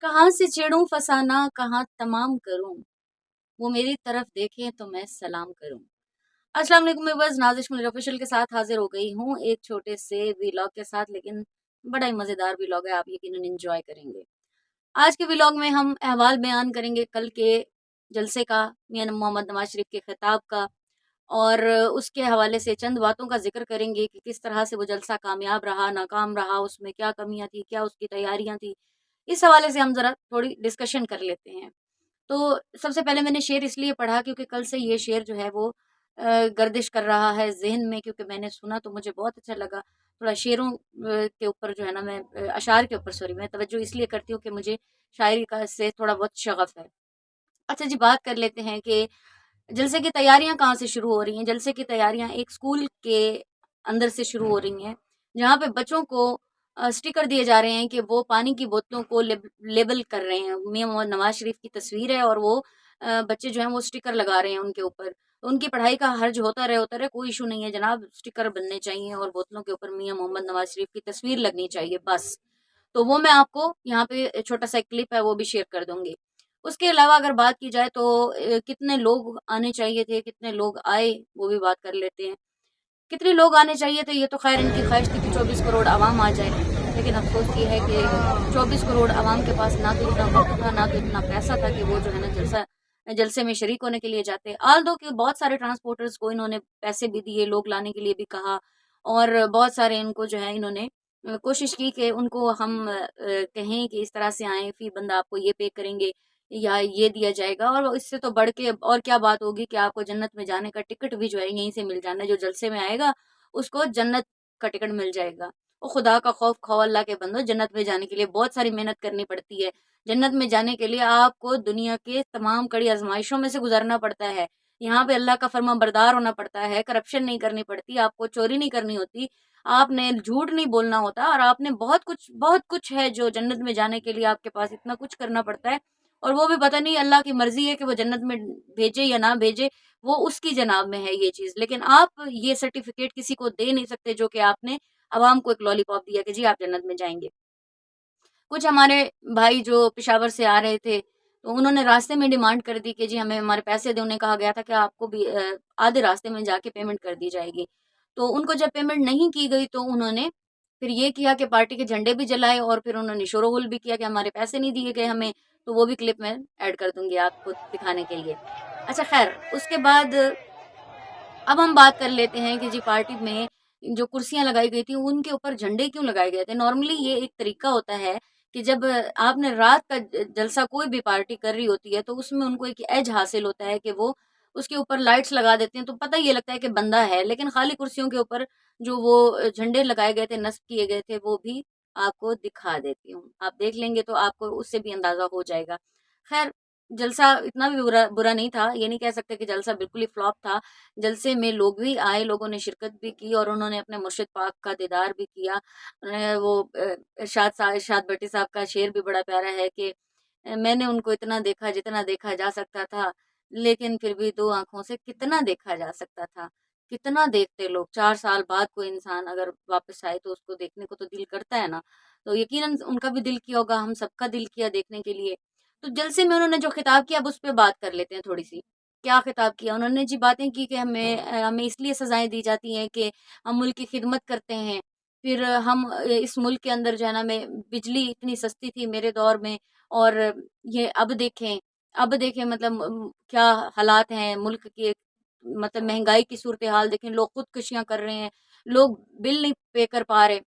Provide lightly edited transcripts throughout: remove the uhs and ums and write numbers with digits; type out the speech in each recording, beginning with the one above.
کہاں سے چھیڑوں فسانہ کہاں تمام کروں، وہ میری طرف دیکھیں تو میں سلام کروں۔ السلام علیکم، میں بس نازش منیر آفیشیل کے ساتھ حاضر ہو گئی ہوں ایک چھوٹے سے ویلاگ کے ساتھ، لیکن بڑا ہی مزیدار ویلاگ ہے، آپ یقیناً انجوائے کریں گے۔ آج کے ویلاگ میں ہم احوال بیان کریں گے کل کے جلسے کا، میاں محمد نواز شریف کے خطاب کا، اور اس کے حوالے سے چند باتوں کا ذکر کریں گے کہ کس طرح سے وہ جلسہ کامیاب رہا، ناکام رہا، اس میں کیا کمیاں تھیں، کیا اس کی تیاریاں تھیں۔ اس حوالے سے ہم ذرا تھوڑی ڈسکشن کر لیتے ہیں۔ تو سب سے پہلے میں نے شعر اس لیے پڑھا کیونکہ کل سے یہ شعر جو ہے وہ گردش کر رہا ہے ذہن میں، کیونکہ میں نے سنا تو مجھے بہت اچھا لگا۔ تھوڑا شعروں کے اوپر جو ہے نا، میں اشعار کے اوپر میں توجہ اس لیے کرتی ہوں کہ مجھے شاعری کا سے تھوڑا بہت شغف ہے۔ اچھا جی، بات کر لیتے ہیں کہ جلسے کی تیاریاں کہاں سے شروع ہو رہی ہیں۔ جلسے کی تیاریاں ایک سکول کے اندر سے شروع ہو رہی ہیں، جہاں پہ بچوں کو سٹیکر دیے جا رہے ہیں کہ وہ پانی کی بوتلوں کو لیبل کر رہے ہیں۔ میاں محمد نواز شریف کی تصویر ہے اور وہ بچے جو ہیں وہ سٹیکر لگا رہے ہیں ان کے اوپر۔ ان کی پڑھائی کا حرج ہوتا رہے کوئی ایشو نہیں ہے جناب، سٹیکر بننے چاہیے اور بوتلوں کے اوپر میاں محمد نواز شریف کی تصویر لگنی چاہیے بس۔ تو وہ میں آپ کو یہاں پہ چھوٹا سا کلپ ہے وہ بھی شیئر کر دوں گی۔ اس کے علاوہ اگر بات کی جائے تو کتنے لوگ آنے چاہیے تھے، کتنے لوگ آئے، وہ بھی بات کر لیتے ہیں۔ کتنے لوگ آنے چاہیے تھے، یہ تو خیر ان کی خواہش تھی کہ 24 کروڑ عوام آ جائے، لیکن افسوس یہ ہے کہ 24 کروڑ عوام کے پاس نہ تو اتنا وقت تھا، نہ تو اتنا پیسہ تھا کہ وہ جو ہے نا جلسے میں شریک ہونے کے لیے جاتے۔ آل دو کہ بہت سارے ٹرانسپورٹرز کو انہوں نے پیسے بھی دیے، لوگ لانے کے لیے بھی کہا، اور بہت سارے ان کو جو ہے انہوں نے کوشش کی کہ ان کو ہم کہیں کہ اس طرح سے آئیں، فی بندہ آپ کو یہ پے کریں گے یا یہ دیا جائے گا، اور اس سے تو بڑھ کے اور کیا بات ہوگی کہ آپ کو جنت میں جانے کا ٹکٹ بھی جو ہے یہیں سے مل جانا ہے۔ جو جلسے میں آئے گا اس کو جنت کا ٹکٹ مل جائے گا۔ وہ خدا کا خوف کھو اللہ کے بندو، جنت میں جانے کے لیے بہت ساری محنت کرنی پڑتی ہے۔ جنت میں جانے کے لیے آپ کو دنیا کے تمام کڑی آزمائشوں میں سے گزرنا پڑتا ہے۔ یہاں پہ اللہ کا فرما بردار ہونا پڑتا ہے، کرپشن نہیں کرنی پڑتی، آپ کو چوری نہیں کرنی ہوتی، آپ نے جھوٹ نہیں بولنا ہوتا، اور آپ نے بہت کچھ ہے جو جنت میں جانے کے لیے آپ کے پاس اتنا کچھ کرنا پڑتا ہے، اور وہ بھی پتہ نہیں اللہ کی مرضی ہے کہ وہ جنت میں بھیجے یا نہ بھیجے، وہ اس کی جناب میں ہے یہ چیز۔ لیکن آپ یہ سرٹیفکیٹ کسی کو دے نہیں سکتے جو کہ آپ نے عوام کو ایک لالی پاپ دیا کہ جی آپ جنت میں جائیں گے۔ کچھ ہمارے بھائی جو پشاور سے آ رہے تھے تو انہوں نے راستے میں ڈیمانڈ کر دی کہ جی ہمیں ہمارے پیسے دے، انہیں کہا گیا تھا کہ آپ کو بھی آدھے راستے میں جا کے پیمنٹ کر دی جائے گی۔ تو ان کو جب پیمنٹ نہیں کی گئی تو انہوں نے پھر یہ کیا کہ پارٹی کے جھنڈے بھی جلائے، اور پھر انہوں نے شور و غل بھی کیا کہ ہمارے پیسے نہیں دیے گئے ہمیں۔ تو وہ بھی کلپ میں ایڈ کر دوں گی آپ کو دکھانے کے لیے۔ اچھا خیر، اس کے بعد اب ہم بات کر لیتے ہیں کہ جی پارٹی میں جو کرسیاں لگائی گئی تھی ان کے اوپر جھنڈے کیوں لگائے گئے تھے۔ نارملی یہ ایک طریقہ ہوتا ہے کہ جب آپ نے رات کا جلسہ کوئی بھی پارٹی کر رہی ہوتی ہے تو اس میں ان کو ایک ایج حاصل ہوتا ہے کہ وہ اس کے اوپر لائٹس لگا دیتے ہیں، تو پتہ یہ لگتا ہے کہ بندہ ہے، لیکن خالی کرسیوں کے اوپر جو وہ جھنڈے لگائے گئے تھے، نصب کیے گئے تھے، وہ بھی آپ کو دکھا دیتی ہوں۔ آپ دیکھ لیں گے تو آپ کو اس سے بھی اندازہ ہو جائے گا۔ خیر، جلسہ اتنا بھی برا نہیں تھا، یہ نہیں کہہ سکتے کہ جلسہ بالکل ہی فلاپ تھا۔ جلسے میں لوگ بھی آئے، لوگوں نے شرکت بھی کی، اور انہوں نے اپنے مرشد پاک کا دیدار بھی کیا۔ وہ ارشاد بٹی صاحب کا شعر بھی بڑا پیارا ہے کہ میں نے ان کو اتنا دیکھا جتنا دیکھا جا سکتا تھا، لیکن پھر بھی دو آنکھوں سے کتنا دیکھا جا سکتا تھا۔ کتنا دیکھتے لوگ، 4 سال بعد کوئی انسان اگر واپس آئے تو اس کو دیکھنے کو تو دل کرتا ہے نا۔ تو یقیناً ان کا بھی دل کیا ہوگا، ہم سب کا دل کیا دیکھنے کے لیے۔ تو جلسے میں انہوں نے جو خطاب کیا اب اس پہ بات کر لیتے ہیں تھوڑی سی۔ کیا خطاب کیا انہوں نے؟ جی باتیں کی کہ ہمیں اس لیے سزائیں دی جاتی ہیں کہ ہم ملک کی خدمت کرتے ہیں، پھر ہم اس ملک کے اندر جو ہے نا میں بجلی اتنی سستی تھی میرے دور میں، اور یہ اب دیکھیں مطلب کیا حالات ہیں ملک کے، مطلب مہنگائی کی صورتحال دیکھیں، لوگ خودکشیاں کر رہے ہیں، لوگ بل نہیں پے کر پا رہے۔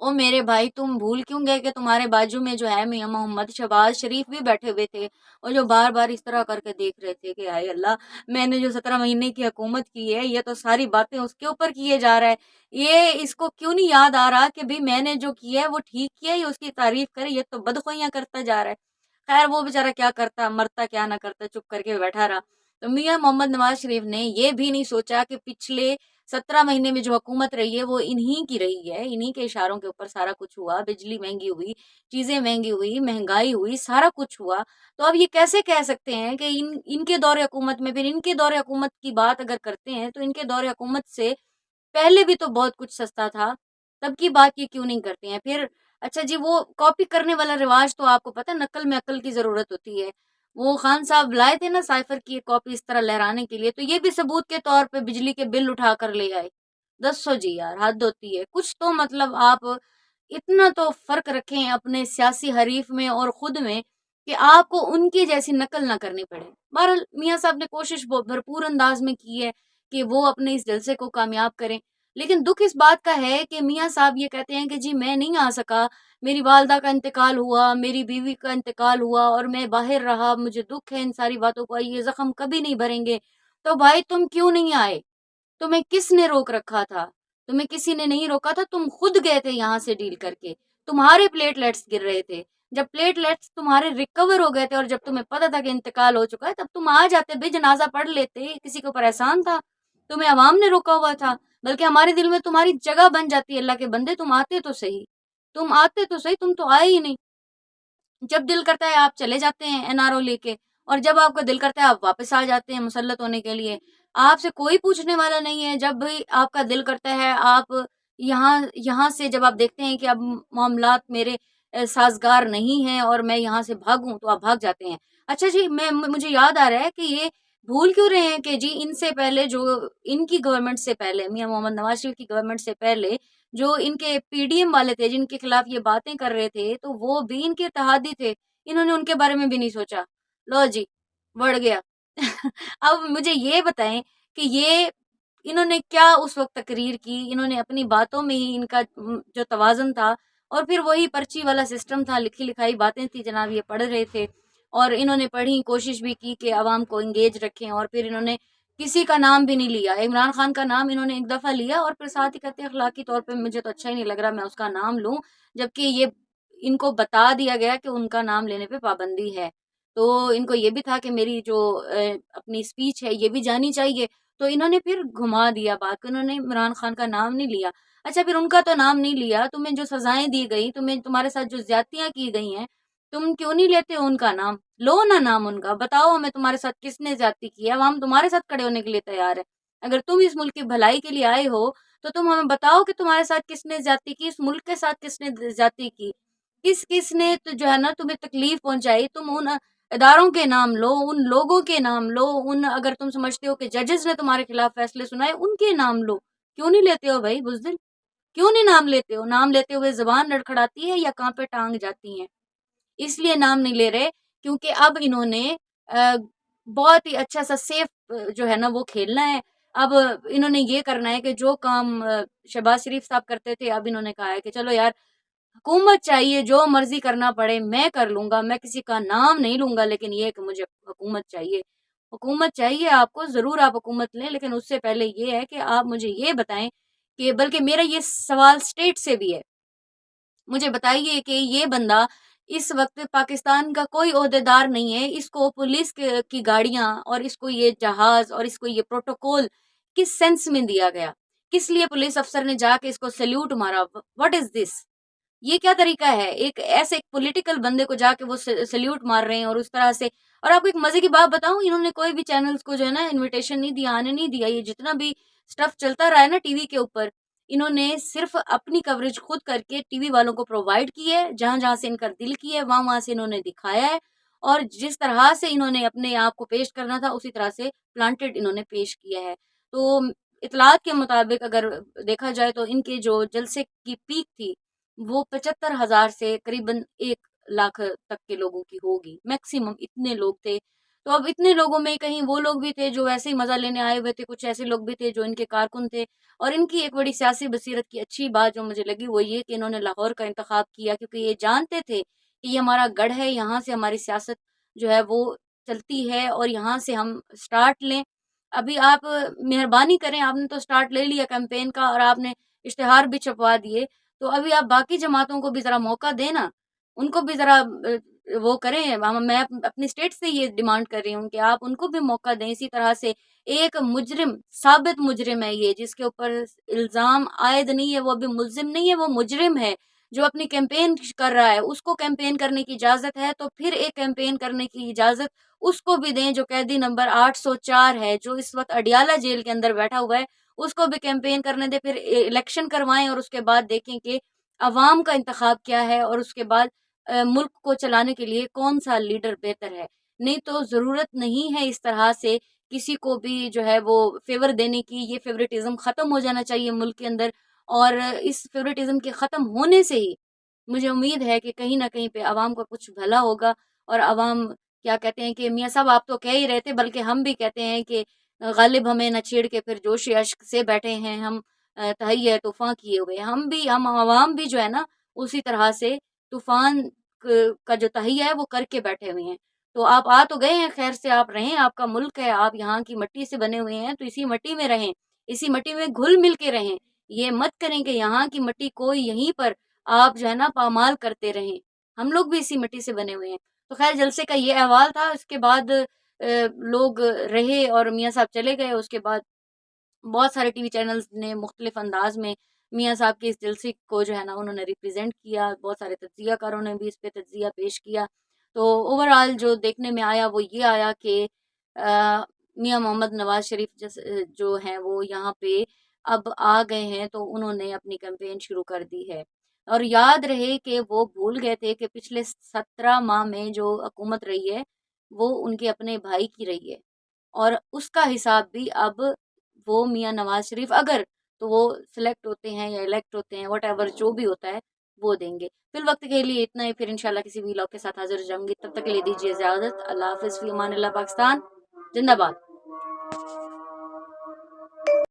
او میرے بھائی، تم بھول کیوں گئے کہ تمہارے بازو میں جو ہے میاں محمد شہباز شریف بھی بیٹھے ہوئے تھے، اور جو بار بار اس طرح کر کے دیکھ رہے تھے کہ ہائے اللہ، میں نے جو 17 مہینے کی حکومت کی ہے، یہ تو ساری باتیں اس کے اوپر کیے جا رہا ہے، یہ اس کو کیوں نہیں یاد آ رہا کہ بھی میں نے جو کیا ہے وہ ٹھیک کیا ہے، یہ اس کی تعریف کرے، یہ تو بدخوئیاں کرتا جا رہا ہے۔ خیر وہ بیچارہ کیا کرتا، مرتا کیا نہ کرتا، چپ کر کے بیٹھا رہا۔ تو میاں محمد نواز شریف نے یہ بھی نہیں سوچا کہ پچھلے 17 مہینے میں جو حکومت رہی ہے وہ انہی کی رہی ہے، انہی کے اشاروں کے اوپر سارا کچھ ہوا، بجلی مہنگی ہوئی، چیزیں مہنگی ہوئی، مہنگائی ہوئی، سارا کچھ ہوا۔ تو اب یہ کیسے کہہ سکتے ہیں کہ ان کے دور حکومت میں، پھر ان کے دور حکومت کی بات اگر کرتے ہیں تو ان کے دور حکومت سے پہلے بھی تو بہت کچھ سستا تھا، تب کی بات یہ کیوں نہیں کرتے ہیں؟ پھر اچھا جی، وہ کاپی کرنے والا رواج تو آپ کو پتہ، نقل میں عقل کی ضرورت ہوتی ہے. وہ خان صاحب لائے تھے نا سائفر کی ایک کاپی اس طرح لہرانے کے لیے، تو یہ بھی ثبوت کے طور پہ بجلی کے بل اٹھا کر لے آئے. 10 جی یار، حد ہوتی ہے کچھ تو. مطلب آپ اتنا تو فرق رکھیں اپنے سیاسی حریف میں اور خود میں کہ آپ کو ان کی جیسی نقل نہ کرنی پڑے. بہرحال میاں صاحب نے کوشش بھرپور انداز میں کی ہے کہ وہ اپنے اس جلسے کو کامیاب کریں، لیکن دکھ اس بات کا ہے کہ میاں صاحب یہ کہتے ہیں کہ جی میں نہیں آ سکا، میری والدہ کا انتقال ہوا، میری بیوی کا انتقال ہوا اور میں باہر رہا، مجھے دکھ ہے ان ساری باتوں کا، یہ زخم کبھی نہیں بھریں گے. تو بھائی تم کیوں نہیں آئے؟ تمہیں کس نے روک رکھا تھا؟ تمہیں کسی نے نہیں روکا تھا، تم خود گئے تھے یہاں سے ڈیل کر کے. تمہارے پلیٹلیٹس گر رہے تھے، جب پلیٹلیٹس تمہارے ریکور ہو گئے تھے اور جب تمہیں پتا تھا کہ انتقال ہو چکا ہے، تب تم آ جاتے، بے جنازہ پڑھ لیتے. کسی کے اوپر احسان تھا؟ تمہیں عوام نے روکا ہوا تھا؟ بلکہ ہمارے دل میں تمہاری جگہ بن جاتی ہے. اللہ کے بندے تم آتے تو صحیح، تم آتے تو صحیح، تم تو آئے ہی نہیں. جب دل کرتا ہے آپ چلے جاتے ہیں این آر او لے کے، اور جب آپ کا دل کرتا ہے آپ واپس آ جاتے ہیں مسلط ہونے کے لیے. آپ سے کوئی پوچھنے والا نہیں ہے. جب بھی آپ کا دل کرتا ہے آپ یہاں سے، جب آپ دیکھتے ہیں کہ اب معاملات میرے سازگار نہیں ہیں اور میں یہاں سے بھاگوں، تو آپ بھاگ جاتے ہیں. اچھا جی، مجھے یاد آ رہا ہے کہ یہ بھول کیوں رہے ہیں کہ جی ان سے پہلے، جو ان کی گورنمنٹ سے پہلے، میاں محمد نواز شریف کی گورنمنٹ سے پہلے جو ان کے پی ڈی ایم والے تھے جن کے خلاف یہ باتیں کر رہے تھے، تو وہ بھی ان کے اتحادی تھے. انہوں نے ان کے بارے میں بھی نہیں سوچا. لو جی، بڑھ گیا. اب مجھے یہ بتائیں کہ یہ انہوں نے کیا اس وقت تقریر کی؟ انہوں نے اپنی باتوں میں ہی ان کا جو توازن تھا، اور پھر وہی پرچی والا سسٹم تھا، لکھی لکھائی باتیں تھی جناب، یہ پڑھ رہے تھے اور انہوں نے پڑھی، کوشش بھی کی کہ عوام کو انگیج رکھیں، اور پھر انہوں نے کسی کا نام بھی نہیں لیا. عمران خان کا نام انہوں نے ایک دفعہ لیا اور پھر ساتھ ہی کہتے ہیں اخلاقی طور پہ مجھے تو اچھا ہی نہیں لگ رہا میں اس کا نام لوں، جبکہ یہ ان کو بتا دیا گیا کہ ان کا نام لینے پہ پابندی ہے. تو ان کو یہ بھی تھا کہ میری جو اپنی اسپیچ ہے یہ بھی جانی چاہیے. تو انہوں نے پھر گھما دیا بات، انہوں نے عمران خان کا نام نہیں لیا. اچھا، پھر ان کا تو نام نہیں لیا، تمہیں جو سزائیں دی گئی، تمہیں تمہارے ساتھ جو زیادتیاں کی گئی ہیں، تم کیوں نہیں لیتے ان کا نام؟ لو نا نام ان کا، بتاؤ ہمیں تمہارے ساتھ کس نے زیادتی کی ہے. عوام تمہارے ساتھ کھڑے ہونے کے لیے تیار ہے. اگر تم اس ملک کی بھلائی کے لیے آئے ہو تو تم ہمیں بتاؤ کہ تمہارے ساتھ کس نے زیادتی کی، اس ملک کے ساتھ کس نے زیادتی کی، کس نے تو جو ہے نا تمہیں تکلیف پہنچائی. تم ان اداروں کے نام لو، ان لوگوں کے نام لو، ان اگر تم سمجھتے ہو کہ ججز نے تمہارے خلاف فیصلے سنائے ان کے نام لو. کیوں نہیں لیتے ہو بھائی بزدل؟ کیوں نہیں نام لیتے ہو؟ نام لیتے ہوئے زبان لڑکھڑاتی ہے یا کہاں پہ ٹانگ جاتی ہیں؟ اس لیے نام نہیں لے رہے کیونکہ اب انہوں نے بہت ہی اچھا سا سیف جو ہے نا وہ کھیلنا ہے. اب انہوں نے یہ کرنا ہے کہ جو کام شہباز شریف صاحب کرتے تھے، اب انہوں نے کہا ہے کہ چلو یار حکومت چاہیے، جو مرضی کرنا پڑے میں کر لوں گا، میں کسی کا نام نہیں لوں گا، لیکن یہ کہ مجھے حکومت چاہیے. حکومت چاہیے آپ کو، ضرور آپ حکومت لیں، لیکن اس سے پہلے یہ ہے کہ آپ مجھے یہ بتائیں کہ، بلکہ میرا یہ سوال اسٹیٹ سے بھی ہے، مجھے بتائیے کہ یہ بندہ اس وقت پاکستان کا کوئی عہدیدار نہیں ہے، اس کو پولیس کی گاڑیاں اور اس کو یہ جہاز اور اس کو یہ پروٹوکول کس سینس میں دیا گیا؟ کس لیے پولیس افسر نے جا کے اس کو سیلیوٹ مارا؟ واٹ از دس؟ یہ کیا طریقہ ہے؟ ایک ایسے ایک پولیٹیکل بندے کو جا کے وہ سیلیوٹ مار رہے ہیں اور اس طرح سے. اور آپ کو ایک مزے کی بات بتاؤں، انہوں نے کوئی بھی چینلز کو جو ہے نا انویٹیشن نہیں دیا، آنے نہیں دیا. یہ جتنا بھی سٹف چلتا رہا ہے نا ٹی وی کے اوپر، انہوں نے صرف اپنی کوریج خود کر کے ٹی وی والوں کو پرووائڈ کی ہے. جہاں جہاں سے ان کا دل کی ہے وہاں سے انہوں نے دکھایا ہے، اور جس طرح سے انہوں نے اپنے آپ کو پیش کرنا تھا اسی طرح سے پلانٹڈ انہوں نے پیش کیا ہے. تو اطلاعات کے مطابق اگر دیکھا جائے تو ان کے جو جلسے کی پیک تھی وہ 75,000 سے قریباً 1 لاکھ تک کے لوگوں کی ہوگی، میکسیمم اتنے لوگ تھے. تو اب اتنے لوگوں میں کہیں وہ لوگ بھی تھے جو ویسے ہی مزہ لینے آئے ہوئے تھے، کچھ ایسے لوگ بھی تھے جو ان کے کارکن تھے. اور ان کی ایک بڑی سیاسی بصیرت کی اچھی بات جو مجھے لگی وہ یہ کہ انہوں نے لاہور کا انتخاب کیا، کیونکہ یہ جانتے تھے کہ یہ ہمارا گڑھ ہے، یہاں سے ہماری سیاست جو ہے وہ چلتی ہے اور یہاں سے ہم سٹارٹ لیں. ابھی آپ مہربانی کریں، آپ نے تو سٹارٹ لے لیا کیمپین کا اور آپ نے اشتہار بھی چھپوا دیے، تو ابھی آپ باقی جماعتوں کو بھی ذرا موقع دیں نا، ان کو بھی ذرا وہ کریں. میں اپنی اسٹیٹ سے یہ ڈیمانڈ کر رہی ہوں کہ آپ ان کو بھی موقع دیں. اسی طرح سے ایک مجرم، ثابت مجرم ہے یہ، جس کے اوپر الزام عائد نہیں ہے، وہ ابھی ملزم نہیں ہے، وہ مجرم ہے جو اپنی کیمپین کر رہا ہے. اس کو کیمپین کرنے کی اجازت ہے تو پھر ایک کیمپین کرنے کی اجازت اس کو بھی دیں جو قیدی نمبر 804 ہے، جو اس وقت اڈیالہ جیل کے اندر بیٹھا ہوا ہے، اس کو بھی کیمپین کرنے دیں. پھر الیکشن کروائیں اور اس کے بعد دیکھیں کہ عوام کا انتخاب کیا ہے اور اس کے بعد ملک کو چلانے کے لیے کون سا لیڈر بہتر ہے. نہیں تو ضرورت نہیں ہے اس طرح سے کسی کو بھی جو ہے وہ فیور دینے کی. یہ فیوریٹزم ختم ہو جانا چاہیے ملک کے اندر، اور اس فیوریٹزم کے ختم ہونے سے ہی مجھے امید ہے کہ کہیں نہ کہیں پہ عوام کا کچھ بھلا ہوگا. اور عوام کیا کہتے ہیں کہ میاں صاحب آپ تو کہہ ہی رہے تھے، بلکہ ہم بھی کہتے ہیں کہ غالب ہمیں نہ چھیڑ کے پھر جوش اشک سے بیٹھے ہیں ہم، تہیہ طوفان کیے ہوئے. ہم عوام بھی جو ہے نا اسی طرح سے طوفان کا جو تہیہ ہے وہ کر کے بیٹھے ہوئے ہیں. تو آپ آ تو گئے ہیں، خیر سے آپ رہیں، آپ کا ملک ہے، آپ یہاں کی مٹی سے بنے ہوئے ہیں، تو اسی مٹی میں رہیں، اسی مٹی میں گھل مل کے رہیں. یہ مت کریں کہ یہاں کی مٹی کو یہیں پر آپ جو ہے نا پامال کرتے رہیں. ہم لوگ بھی اسی مٹی سے بنے ہوئے ہیں. تو خیر جلسے کا یہ احوال تھا. اس کے بعد لوگ رہے اور میاں صاحب چلے گئے. اس کے بعد بہت سارے ٹی وی چینلز نے مختلف انداز میں میاں صاحب کے اس جلسے کو جو ہے نا انہوں نے ریپرزینٹ کیا. بہت سارے تجزیہ کاروں نے بھی اس پہ تجزیہ پیش کیا. تو اوور آل جو دیکھنے میں آیا وہ یہ آیا کہ میاں محمد نواز شریف جو ہیں وہ یہاں پہ اب آ گئے ہیں، تو انہوں نے اپنی کیمپین شروع کر دی ہے. اور یاد رہے کہ وہ بھول گئے تھے کہ پچھلے 17 ماہ میں جو حکومت رہی ہے وہ ان کے اپنے بھائی کی رہی ہے، اور اس کا حساب بھی اب وہ میاں نواز شریف اگر تو وہ سلیکٹ ہوتے ہیں یا الیکٹ ہوتے ہیں، واٹ ایور جو بھی ہوتا ہے وہ دیں گے. فی الوقت کے لیے اتنا ہی، پھر انشاءاللہ کسی ویلاگ کے ساتھ حاضر ہو جاؤں گی. تب تک کے لیے دیجیے اجازت. اللہ حافظ. فی امان اللہ. پاکستان زندہ باد.